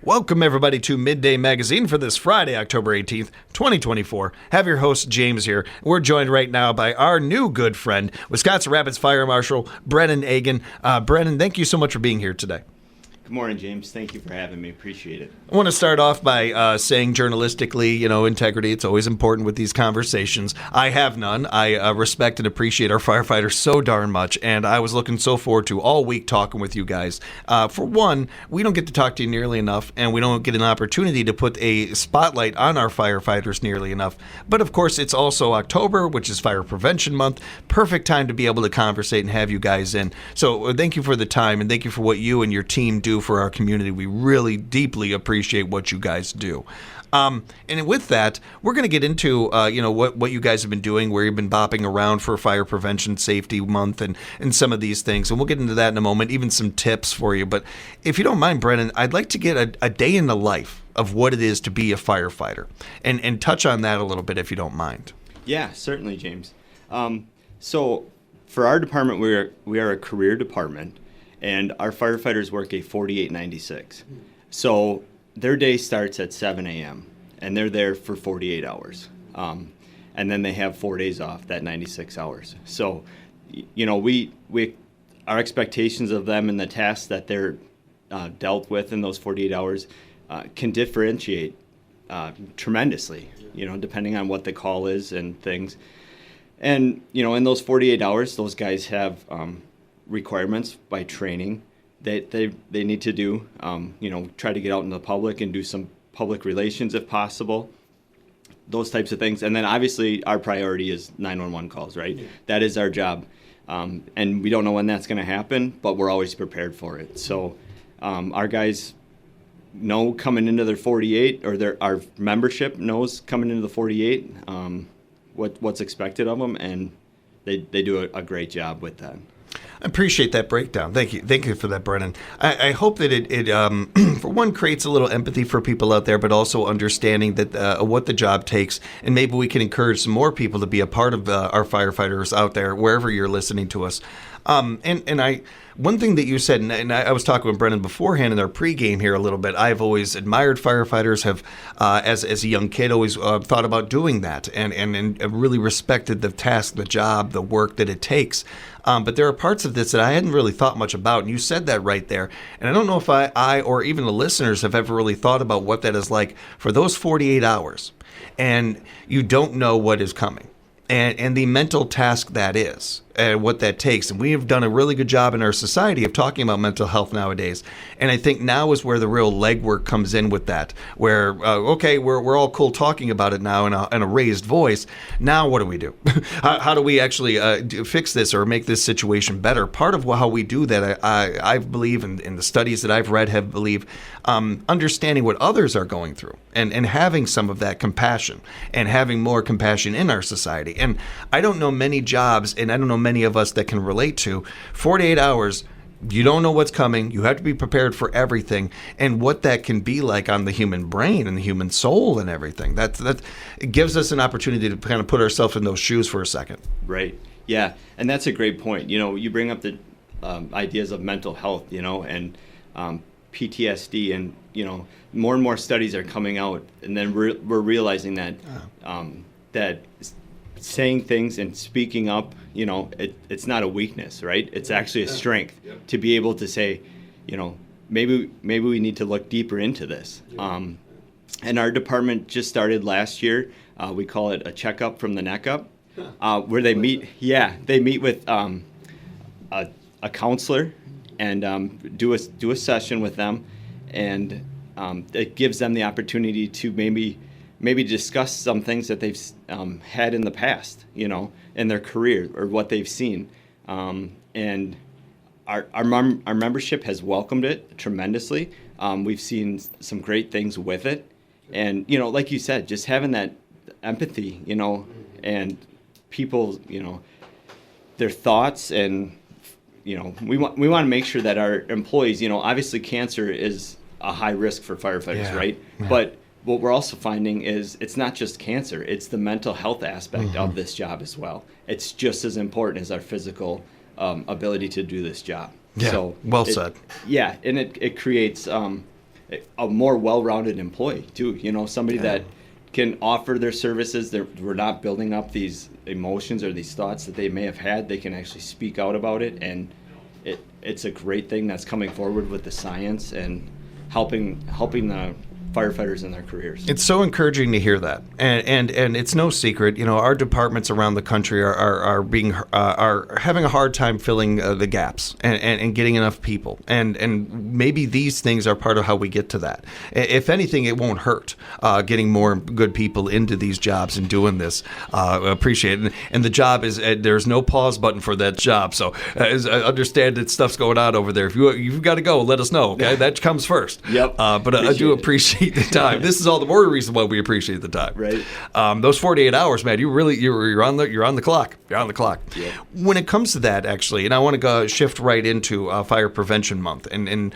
Welcome, everybody, to Midday Magazine for this Friday, October 18th, 2024. Have your host, James, here. We're joined right now by our new good friend, Wisconsin Rapids Fire Marshal Brennin Agen. Brennin, thank you so much for being here today. Good morning, James. Thank you for having me. Appreciate it. I want to start off by saying journalistically, integrity, it's always important with these conversations. I have none. I respect and appreciate our firefighters so darn much, and I was looking so forward to all week talking with you guys. For one, we don't get to talk to you nearly enough, and we don't get an opportunity to put a spotlight on our firefighters nearly enough. But of course, it's also October, which is Fire Prevention Month. Perfect time to be able to conversate and have you guys in. So thank you for the time, and thank you for what you and your team do for our community. We really deeply appreciate what you guys do. And with that, we're going to get into what you guys have been doing, where you've been bopping around for Fire Prevention Safety Month and some of these things. And we'll get into that in a moment, even some tips for you. But if you don't mind, Brennan, I'd like to get a day in the life of what it is to be a firefighter and touch on that a little bit, if you don't mind. Yeah, certainly, James. So for our department, we are a career department, and our firefighters work a 4896. So their day starts at 7 a.m., and they're there for 48 hours. And then they have 4 days off, that 96 hours. So, we our expectations of them and the tasks that they're dealt with in those 48 hours can differentiate tremendously, depending on what the call is and things. And, in those 48 hours, those guys have requirements by training that they need to do, try to get out in the public and do some public relations if possible, those types of things. And then obviously our priority is 911 calls, right? Yeah. That is our job. And we don't know when that's going to happen, but we're always prepared for it. So our guys know coming into their 48, or our membership knows coming into the 48 what's expected of them, and they do a great job with that. I appreciate that breakdown. Thank you for that, Brennan. I hope that it for one, creates a little empathy for people out there, but also understanding that what the job takes, and maybe we can encourage some more people to be a part of our firefighters out there, wherever you're listening to us. One thing that you said, and I was talking with Brennan beforehand in our pregame here a little bit. I've always admired firefighters. Have as a young kid always thought about doing that, and really respected the task, the job, the work that it takes. But there are parts of this that I hadn't really thought much about, and you said that right there. And I don't know if I or even the listeners have ever really thought about what that is like for those 48 hours, and you don't know what is coming, and the mental task that is, and what that takes. And we have done a really good job in our society of talking about mental health nowadays. And I think now is where the real legwork comes in with that, where, we're all cool talking about it now in a raised voice. Now what do we do? How do we actually fix this or make this situation better? Part of how we do that, I believe, in the studies that I've read have believed, understanding what others are going through and having some of that compassion and having more compassion in our society. And I don't know many jobs, and I don't know many of us that can relate to 48 hours. You don't know what's coming. You have to be prepared for everything, and what that can be like on the human brain and the human soul and everything. That it gives us an opportunity to kind of put ourselves in those shoes for a second. Right. Yeah, and that's a great point. You bring up the ideas of mental health, and PTSD, and more and more studies are coming out, and then we're realizing that that saying things and speaking up, it's not a weakness, right? It's actually a strength to be able to say, maybe we need to look deeper into this. And our department just started last year. We call it a checkup from the neck up, where they meet. Yeah, they meet with a counselor and do a session with them, and it gives them the opportunity to maybe discuss some things that they've had in the past, in their career or what they've seen. And our membership has welcomed it tremendously. We've seen some great things with it. And, like you said, just having that empathy, and people, their thoughts, and, we want to make sure that our employees, obviously cancer is a high risk for firefighters, right? Yeah. But what we're also finding is it's not just cancer, it's the mental health aspect of this job as well. It's just as important as our physical ability to do this job. Yeah, so well said. Yeah, and it creates a more well-rounded employee too. You know, somebody that can offer their services. We're not building up these emotions or these thoughts that they may have had. They can actually speak out about it, and it's a great thing that's coming forward with the science and helping the firefighters in their careers. It's so encouraging to hear that, and it's no secret. You know, our departments around the country are having a hard time filling the gaps and getting enough people, and maybe these things are part of how we get to that. If anything, it won't hurt getting more good people into these jobs and doing this. Appreciate it, and the job is there's no pause button for that job. So as I understand that stuff's going on over there. If you've got to go, let us know. Okay, that comes first. Yep. But I do appreciate the time. This is all the more reason why we appreciate the time. Right. Those 48 hours, man, you're on the clock. You're on the clock. Yeah. When it comes to that, actually, and I want to go shift right into Fire Prevention Month and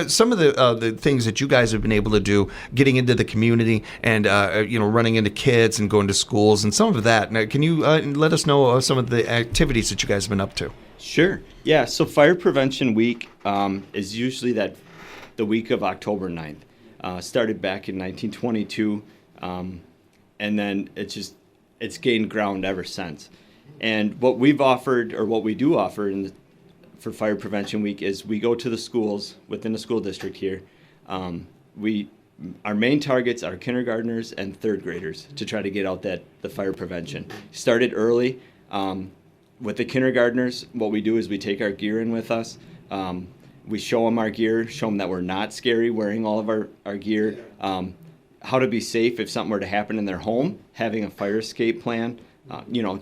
some of the things that you guys have been able to do, getting into the community and running into kids and going to schools and some of that. Now, can you let us know some of the activities that you guys have been up to? Sure. Yeah. So Fire Prevention Week is usually the week of October 9th. Started back in 1922, and then it's gained ground ever since. And what we've offered, or what we do offer for Fire Prevention Week, is we go to the schools within the school district here. Our main targets are kindergartners and third graders to try to get out the fire prevention. Started early. With the kindergartners, what we do is we take our gear in with us. We show them our gear, show them that we're not scary wearing all of our gear, how to be safe if something were to happen in their home, having a fire escape plan,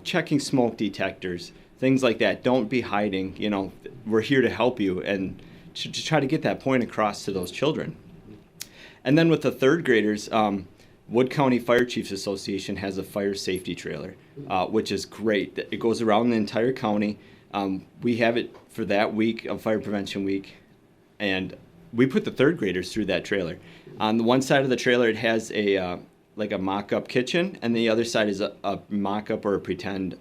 checking smoke detectors, things like that. Don't be hiding. We're here to help you and to try to get that point across to those children. And then with the third graders, Wood County Fire Chiefs Association has a fire safety trailer, which is great. It goes around the entire county. We have it for that week of Fire Prevention Week, and we put the third graders through that trailer. On the one side of the trailer, it has a mock-up kitchen, and the other side is a mock-up or a pretend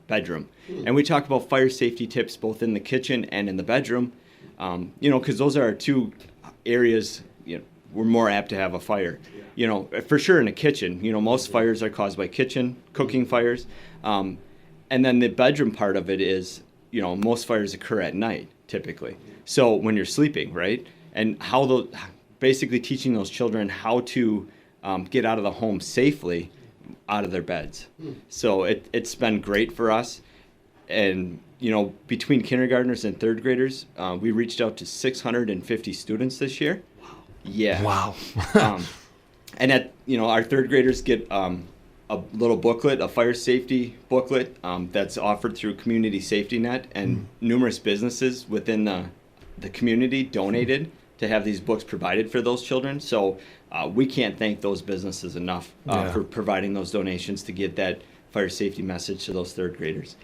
bedroom. And we talk about fire safety tips both in the kitchen and in the bedroom, because those are our two areas we're more apt to have a fire. For sure in a kitchen, most fires are caused by kitchen cooking fires. And then the bedroom part of it is, most fires occur at night, typically. So when you're sleeping, right? And basically teaching those children how to get out of the home safely out of their beds. So it's been great for us. And, between kindergartners and third graders, we reached out to 650 students this year. Yeah. Wow. And our third graders get a little booklet, a fire safety booklet that's offered through Community Safety Net, and numerous businesses within the community donated to have these books provided for those children. So we can't thank those businesses enough for providing those donations to get that fire safety message to those third graders.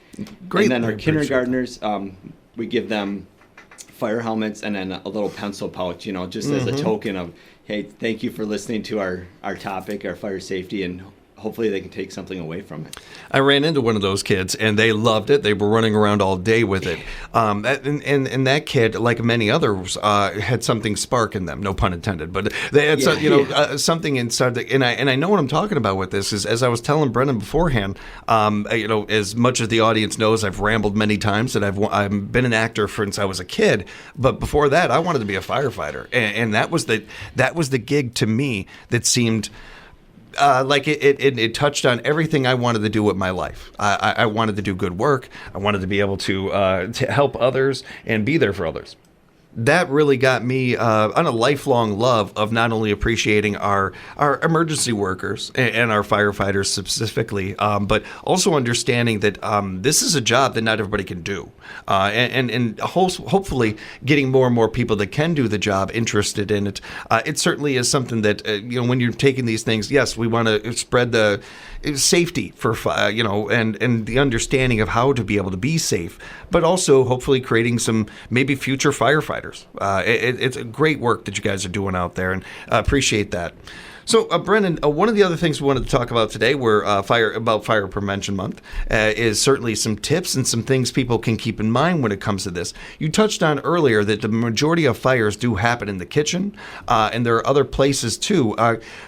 Great. And then our kindergartners, we give them fire helmets and then a little pencil pouch, just as a token of, hey, thank you for listening to our topic, our fire safety, and hopefully they can take something away from it. I ran into one of those kids, and they loved it. They were running around all day with it. And that kid, like many others, had something spark in them, no pun intended. But they had something inside. And I know what I'm talking about with this is, as I was telling Brennan beforehand, as much as the audience knows, I've rambled many times that I've been an actor since I was a kid. But before that, I wanted to be a firefighter. And that was the gig to me that seemed... like it touched on everything I wanted to do with my life. I wanted to do good work. I wanted to be able to help others and be there for others. That really got me on a lifelong love of not only appreciating our emergency workers and our firefighters specifically, but also understanding that this is a job that not everybody can do, and hopefully getting more and more people that can do the job interested in it. It certainly is something that when you're taking these things, yes, we want to spread the safety for and the understanding of how to be able to be safe, but also hopefully creating some maybe future firefighters. It's a great work that you guys are doing out there, and I appreciate that. So, Brennan, one of the other things we wanted to talk about today were Fire Prevention Month, is certainly some tips and some things people can keep in mind when it comes to this. You touched on earlier that the majority of fires do happen in the kitchen, and there are other places too.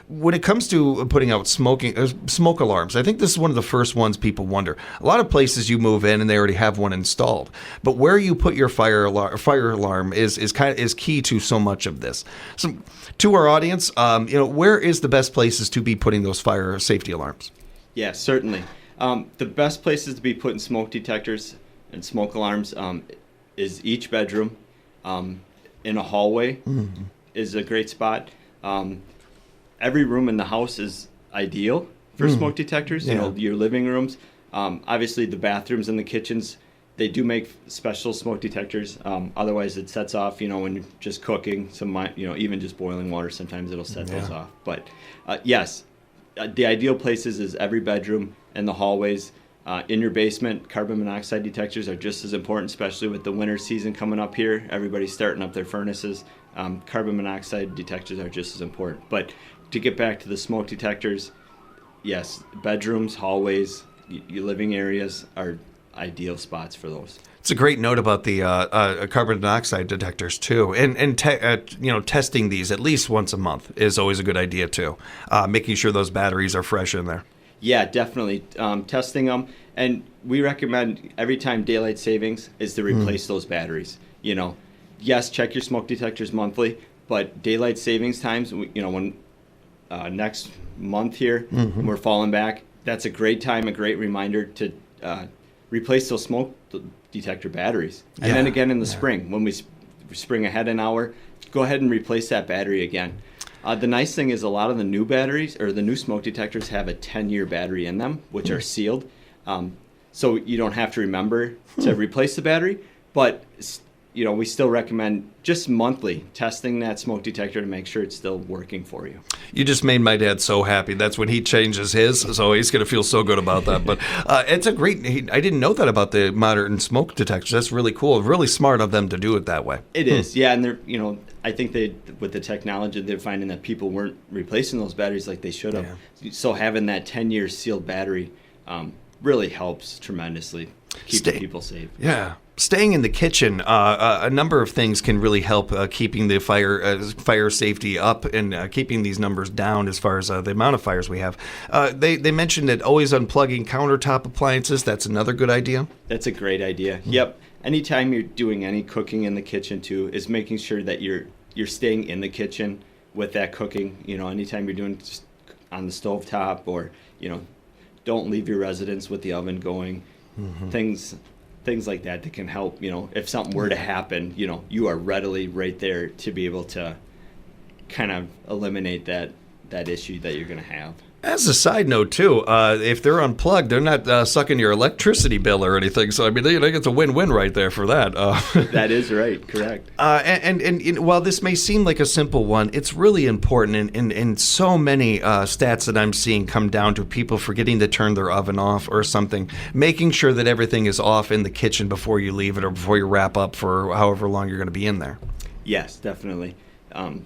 When it comes to putting out smoke alarms, I think this is one of the first ones people wonder. A lot of places you move in and they already have one installed, but where you put your fire alarm is key to so much of this. So, to our audience, where is the best places to be putting those fire safety alarms? Yeah, certainly. The best places to be putting smoke detectors and smoke alarms is each bedroom. In a hallway is a great spot. Every room in the house is ideal for smoke detectors. Yeah. Your living rooms. Obviously, the bathrooms and the kitchens, they do make special smoke detectors. Otherwise, it sets off, when you're just cooking, even just boiling water, sometimes it'll set those off. But yes, the ideal places is every bedroom and the hallways. In your basement, carbon monoxide detectors are just as important, especially with the winter season coming up here. Everybody's starting up their furnaces. Carbon monoxide detectors are just as important. But to get back to the smoke detectors, yes, bedrooms, hallways, your living areas are ideal spots for those. It's a great note about the carbon dioxide detectors too, and testing these at least once a month is always a good idea too. Making sure those batteries are fresh in there. Yeah, definitely. Testing them, and we recommend every time daylight savings is to replace those batteries. Yes, check your smoke detectors monthly, but daylight savings times, when next month here, when we're falling back, that's a great time, a great reminder to replace those smoke detector batteries. And then again in the spring, when we spring ahead an hour, go ahead and replace that battery again. The nice thing is a lot of the new batteries or the new smoke detectors have a 10-year battery in them, which are sealed. So you don't have to remember to replace the battery, but we still recommend just monthly testing that smoke detector to make sure it's still working for you. You just made my dad so happy. That's when he changes his, so he's going to feel so good about that. But it's a great, I didn't know that about the modern smoke detectors. That's really cool. Really smart of them to do it that way. It is, yeah. And they're, I think with the technology, they're finding that people weren't replacing those batteries like they should have. Yeah. So having that 10-year sealed battery really helps tremendously keep people safe. Yeah. Staying in the kitchen, a number of things can really help keeping the fire safety up and keeping these numbers down as far as the amount of fires we have. They mentioned that always unplugging countertop appliances. That's another good idea. That's a great idea. Yep. Anytime you're doing any cooking in the kitchen too, is making sure that you're staying in the kitchen with that cooking. Anytime you're doing on the stovetop or don't leave your residence with the oven going. Things like that can help, if something were to happen, you are readily right there to be able to kind of eliminate that issue that you're going to have. As a side note, too, if they're unplugged, they're not sucking your electricity bill or anything. So, I mean, it's a win-win right there for that. That is right. Correct. And while this may seem like a simple one, it's really important. And so many stats that I'm seeing come down to people forgetting to turn their oven off or something, making sure that everything is off in the kitchen before you leave it or before you wrap up for however long you're going to be in there. Yes, definitely. And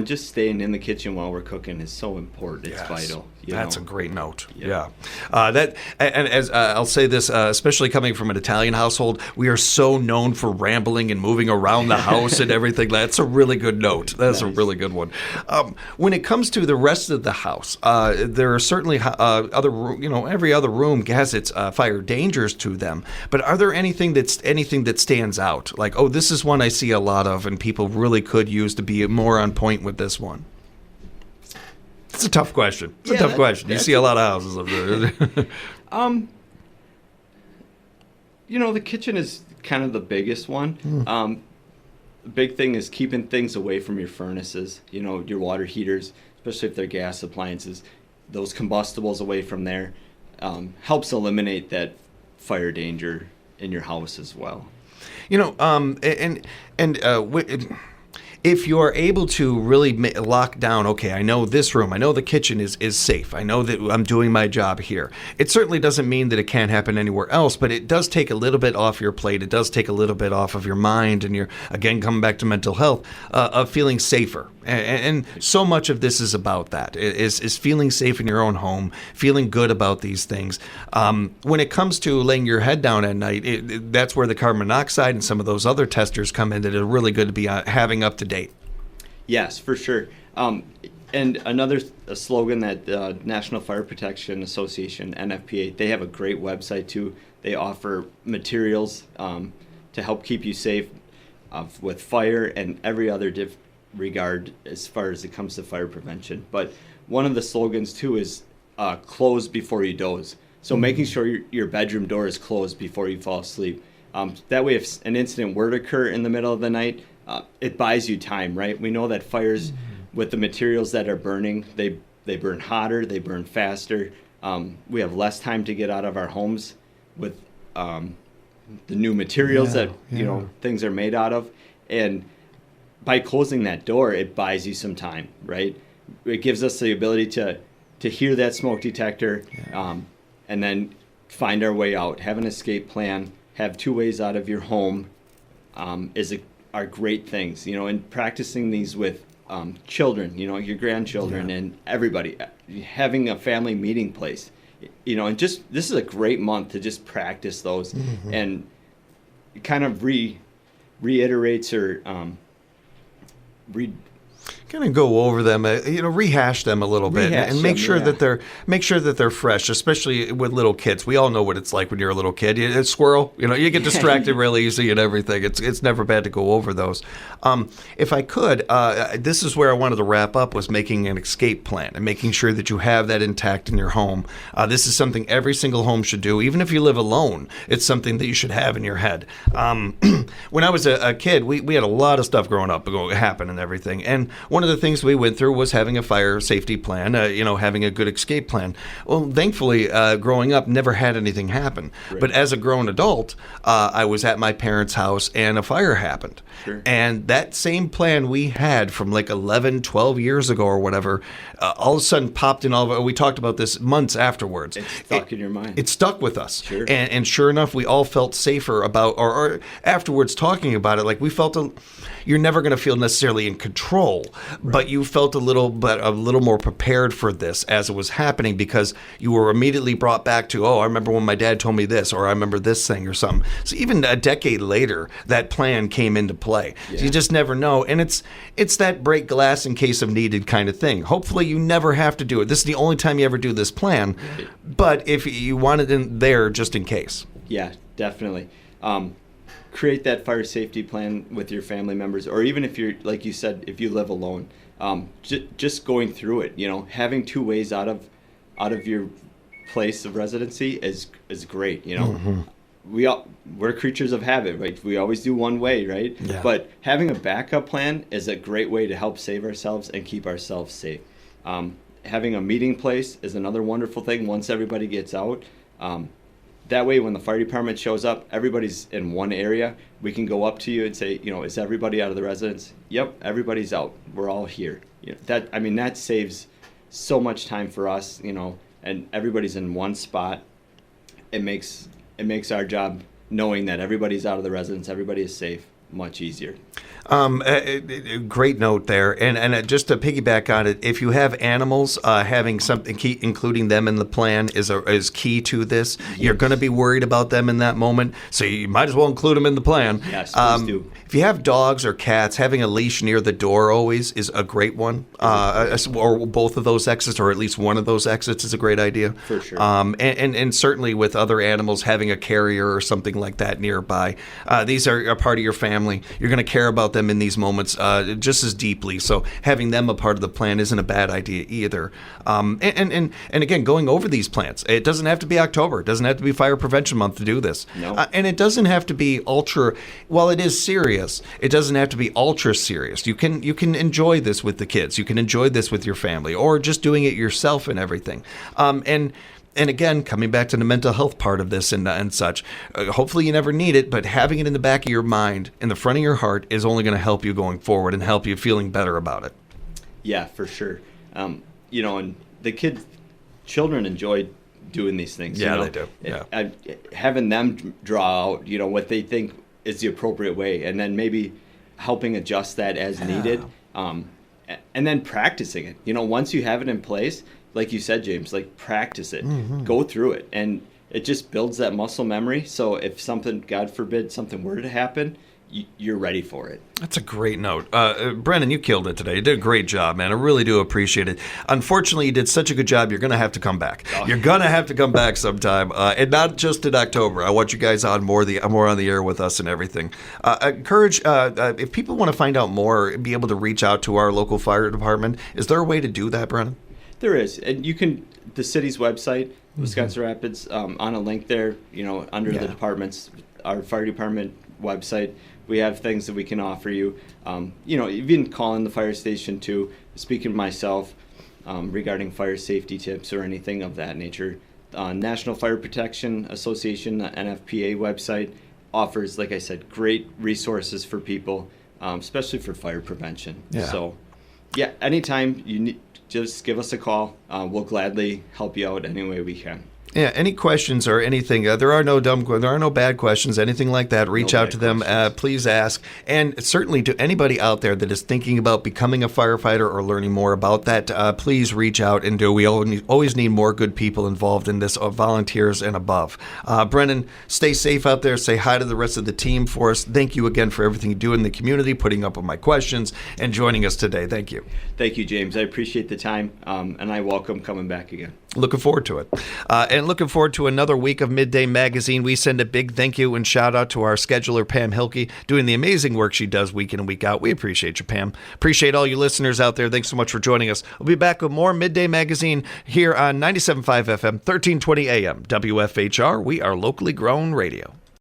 just staying in the kitchen while we're cooking is so important. It's vital. That's a great note. Yeah. As I'll say this, especially coming from an Italian household, we are so known for rambling and moving around the house and everything. That's a really good note. That's nice. A really good one. When it comes to the rest of the house, there are certainly every other room has its fire dangers to them. But are there anything that stands out? Like, this is one I see a lot of, and people really could use to be more on point with this one. It's a tough question. It's a tough question. You see a lot of houses up there. The kitchen is kind of the biggest one. The big thing is keeping things away from your furnaces, your water heaters, especially if they're gas appliances. Those combustibles away from there helps eliminate that fire danger in your house as well. If you're able to really lock down, okay, I know this room, I know the kitchen is safe, I know that I'm doing my job here. It certainly doesn't mean that it can't happen anywhere else, but it does take a little bit off your plate. It does take a little bit off of your mind, and you're, again, coming back to mental health, of feeling safer. And so much of this is about that, is feeling safe in your own home, feeling good about these things. When it comes to laying your head down at night, that's where the carbon monoxide and some of those other testers come in that are really good to be having up to date. Yes, for sure. And another slogan that the National Fire Protection Association, NFPA, they have a great website too. They offer materials to help keep you safe with fire and every other regard as far as it comes to fire prevention. But one of the slogans too is close before you doze. So making sure your bedroom door is closed before you fall asleep. That way, if an incident were to occur in the middle of the night, it buys you time, right? We know that fires with the materials that are burning, they burn hotter, they burn faster. We have less time to get out of our homes with the new materials that things are made out of. And by closing that door, it buys you some time, right? It gives us the ability to hear that smoke detector and then find our way out, have an escape plan, have 2 ways out of your home are great things, and practicing these with children, your grandchildren and everybody, having a family meeting place, and just, this is a great month to just practice those and it kind of reiterates or Kind of go over them, rehash them a little bit, and make sure that they're fresh, especially with little kids. We all know what it's like when you're a little kid. A squirrel, you get distracted really easy and everything. It's never bad to go over those. If I could, this is where I wanted to wrap up, was making an escape plan and making sure that you have that intact in your home. This is something every single home should do, even if you live alone. It's something that you should have in your head. When I was a kid, we had a lot of stuff growing up happen and everything, and one of the things we went through was having a fire safety plan, having a good escape plan. Well, thankfully, growing up, never had anything happen. Right. But as a grown adult, I was at my parents' house and a fire happened. Sure. And that same plan we had from like 11, 12 years ago or whatever, all of a sudden popped in we talked about this months afterwards. It stuck in your mind. It stuck with us. Sure. And sure enough, we all felt safer about, or afterwards talking about it, like we felt you're never going to feel necessarily in control, but you felt a little more prepared for this as it was happening, because you were immediately brought back to, I remember when my dad told me this, or I remember this thing or something. So even a decade later, that plan came into play. Yeah. So you just never know. And it's that break glass in case of needed kind of thing. Hopefully you never have to do it. This is the only time you ever do this plan. Right. But if you want it in there just in case. Yeah, definitely. Create that fire safety plan with your family members, or even if you're, like you said, if you live alone, just going through it, having 2 ways out of your place of residency is great. We're creatures of habit, right? We always do one way, right? Yeah. But having a backup plan is a great way to help save ourselves and keep ourselves safe. Having a meeting place is another wonderful thing once everybody gets out. That way, when the fire department shows up, everybody's in one area. We can go up to you and say, is everybody out of the residence? Yep, everybody's out. We're all here. That saves so much time for us, and everybody's in one spot. It makes our job, knowing that everybody's out of the residence, everybody is safe, much easier. Great note there, and just to piggyback on it, if you have animals, having something key, including them in the plan is key to this. Yes. You're going to be worried about them in that moment, so you might as well include them in the plan. Yes, please do. If you have dogs or cats, having a leash near the door always is a great one. Or both of those exits, or at least one of those exits, is a great idea. For sure. And certainly with other animals, having a carrier or something like that nearby. These are a part of your family. You're going to care about them in these moments just as deeply. So having them a part of the plan isn't a bad idea either. And again, going over these plans, it doesn't have to be October. It doesn't have to be Fire Prevention Month to do this. No. And it doesn't have to be ultra. While it is serious, it doesn't have to be ultra serious. You can enjoy this with the kids. You can enjoy this with your family, or just doing it yourself and everything. And again, coming back to the mental health part of this and such, hopefully you never need it, but having it in the back of your mind, in the front of your heart, is only going to help you going forward and help you feeling better about it. Yeah, for sure. And the children enjoy doing these things. Yeah, they do. Yeah. Having them draw out, what they think is the appropriate way, and then maybe helping adjust that as needed. and then practicing it. Once you have it in place, like you said, James, like practice it, go through it, and it just builds that muscle memory. So if something, God forbid, something were to happen, you're ready for it. That's a great note. Brennan, you killed it today. You did a great job, man. I really do appreciate it. Unfortunately, you did such a good job, you're going to have to come back. Oh. You're going to have to come back sometime, and not just in October. I want you guys on more on the air with us and everything. Encourage, if people want to find out more, be able to reach out to our local fire department, is there a way to do that, Brennan? There is. And you can, the city's website, Wisconsin Rapids, on a link there, under the departments, our fire department website, we have things that we can offer you. Even calling the fire station too, speaking to myself regarding fire safety tips or anything of that nature. National Fire Protection Association, the NFPA website, offers, like I said, great resources for people, especially for fire prevention. Yeah. So, anytime you need, just give us a call. We'll gladly help you out any way we can. Yeah, any questions or anything, there are no bad questions, anything like that, reach out to them, please ask. And certainly to anybody out there that is thinking about becoming a firefighter or learning more about that, please reach out and do. We always need more good people involved in this, volunteers and above. Brennan, stay safe out there. Say hi to the rest of the team for us. Thank you again for everything you do in the community, putting up with my questions, and joining us today. Thank you. Thank you, James. I appreciate the time, and I welcome coming back again. Looking forward to it. And looking forward to another week of Midday Magazine. We send a big thank you and shout out to our scheduler, Pam Hilke, doing the amazing work she does week in and week out. We appreciate you, Pam. Appreciate all you listeners out there. Thanks so much for joining us. We'll be back with more Midday Magazine here on 97.5 FM, 1320 AM, WFHR. We are locally grown radio.